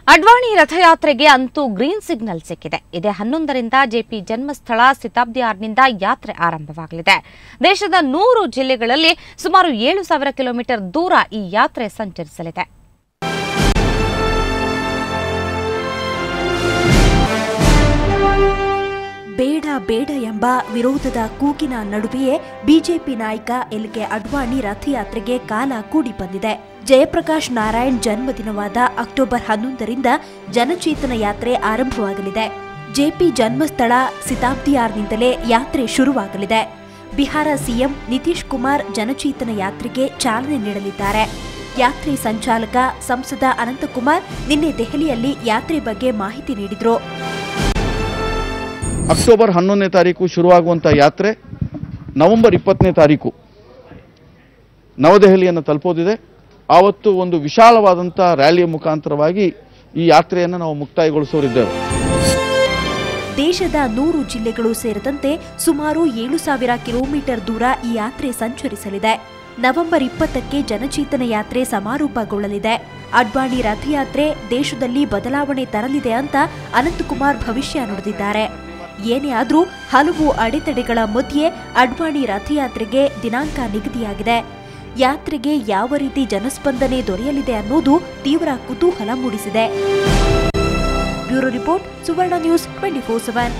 ಅಡ್ವಾಣಿ ರಥಯಾತ್ರೆಗೆ ಅಂತೂ green signal ಸಿಕ್ಕಿದೆ. ಇದೇ 11ರಿಂದ ಜೆಪಿ ಜನ್ಮಸ್ಥಳ ಶತಾಬ್ದಿ ಆರ್ನಿಂದ ಯಾತ್ರೆ ಆರಂಭವಾಗಲಿದೆ. ದೇಶದ 100 ಜಿಲ್ಲೆಗಳಲ್ಲಿ ಸುಮಾರು 7,000 ಕಿಲೋಮೀಟರ್ ದೂರ ಈ ಯಾತ್ರೆ ಸಂಚರಿಸಲಿದೆ. ಬೇಡ ಬೇಡ ಎಂಬ ವಿರೋಧದ ಕೂಗಿನ ನಡುವೆಯೇ ಬಿಜೆಪಿ ನಾಯಕ ಎಲ್.ಕೆ. ಅಡ್ವಾಣಿ ರಥಯಾತ್ರೆಗೆ ಕಾಲ ಕೂಡಿ ಬಂದಿದೆ. ಜಯಪ್ರಕಾಶ್ ನಾರಾಯಣ್ ಜನ್ಮದಿನವಾದ ಅಕ್ಟೋಬರ್ 11ರಿಂದ ಜನಚೇತನ ಯಾತ್ರೆ ಆರಂಭವಾಗಲಿದೆ. ಜೆಪಿ ಜನ್ಮಸ್ಥಳ ಶತಾಬ್ದಿಯಾರ್ನಿಂದಲೇ ಯಾತ್ರೆ ಶುರುವಾಗಲಿದೆ. ಬಿಹಾರ ಸಿಎಂ ನಿತೀಶ್ ಕುಮಾರ್ ಜನಚೇತನ ಯಾತ್ರೆಗೆ ಚಾಲನೆ ನೀಡಲಿದ್ದಾರೆ. ಯಾತ್ರೆ ಸಂಚಾಲಕ ಸಂಸದ ಅನಂತಕುಮಾರ್ ನಿನ್ನೆ ದೆಹಲಿಯಲ್ಲಿ ಯಾತ್ರೆ ಬಗ್ಗೆ ಮಾಹಿತಿ ನೀಡಿದರು. ಅಕ್ಟೋಬರ್ 11ನೇ ತಾರೀಕು ಶುರುವಾಗುವಂಥ ಯಾತ್ರೆ ನವೆಂಬರ್ 20ನೇ ತಾರೀಕು ನವದೆಹಲಿಯನ್ನು ತಲುಪೋದಿದೆ. ಆವತ್ತು ಒಂದು ವಿಶಾಲವಾದಂಥ ರ್ಯಾಲಿಯ ಮುಖಾಂತರವಾಗಿ ಈ ಯಾತ್ರೆಯನ್ನು ನಾವು ಮುಕ್ತಾಯಗೊಳಿಸೋರಿದ್ದೇವೆ. ದೇಶದ 100 ಜಿಲ್ಲೆಗಳು ಸೇರಿದಂತೆ ಸುಮಾರು 7,000 ಕಿಲೋಮೀಟರ್ ದೂರ ಈ ಯಾತ್ರೆ ಸಂಚರಿಸಲಿದೆ. ನವೆಂಬರ್ 20ಕ್ಕೆ ಜನಚೇತನ ಯಾತ್ರೆ ಸಮಾರೋಪಗೊಳ್ಳಲಿದೆ. ಅಡ್ವಾಣಿ ರಥಯಾತ್ರೆ ದೇಶದಲ್ಲಿ ಬದಲಾವಣೆ ತರಲಿದೆ ಅಂತ ಅನಂತಕುಮಾರ್ ಭವಿಷ್ಯ ನುಡಿದಿದ್ದಾರೆ. ಏನೇ ಆದರೂ ಹಲವು ಅಡೆತಡೆಗಳ ಮಧ್ಯೆ ಅಡ್ವಾಣಿ ರಥಯಾತ್ರೆಗೆ ದಿನಾಂಕ ನಿಗದಿಯಾಗಿದೆ. ಯಾತ್ರೆಗೆ ಯಾವ ರೀತಿ ಜನಸ್ಪಂದನೆ ದೊರೆಯಲಿದೆ ಅನ್ನೋದು ತೀವ್ರ ಕುತೂಹಲ ಮೂಡಿಸಿದೆ. ಬ್ಯೂರೋ ರಿಪೋರ್ಟ್, ಸುವರ್ಣ ನ್ಯೂಸ್ 24/7.